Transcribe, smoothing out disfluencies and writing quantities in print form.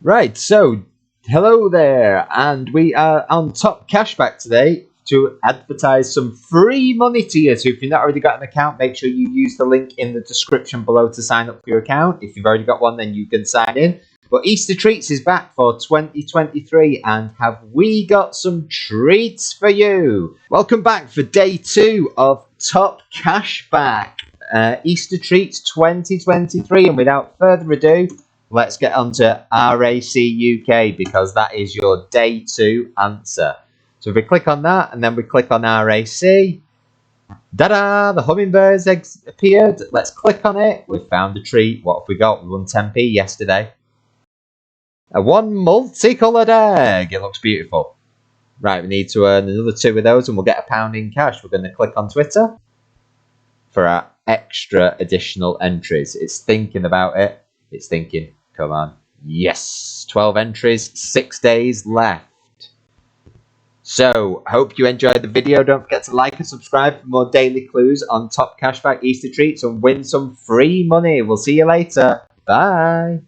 Right, so hello there, and we are on Top Cashback today to advertise some free money to you. So if you've not already got an account, make sure you use the link in the description below to sign up for your account. If you've already got one, then you can sign in. But Easter Treats is back for 2023, and have we got some treats for you? Welcome back for day 2 of Top Cashback Easter Treats 2023, and without further ado, let's get on to RAC UK, because that is your day 2 answer. So if we click on that and then we click on RAC, da-da, the hummingbirds appeared. Let's click on it. We found a treat. What have we got? We won 10p yesterday. A 1 multicoloured egg. It looks beautiful. Right, we need to earn another 2 of those and we'll get £1 in cash. We're going to click on Twitter for our extra additional entries. It's thinking about it. It's thinking, come on. Yes, 12 entries, 6 days left. So, hope you enjoyed the video. Don't forget to like and subscribe for more daily clues on Top Cashback Easter Treats and win some free money. We'll see you later. Bye.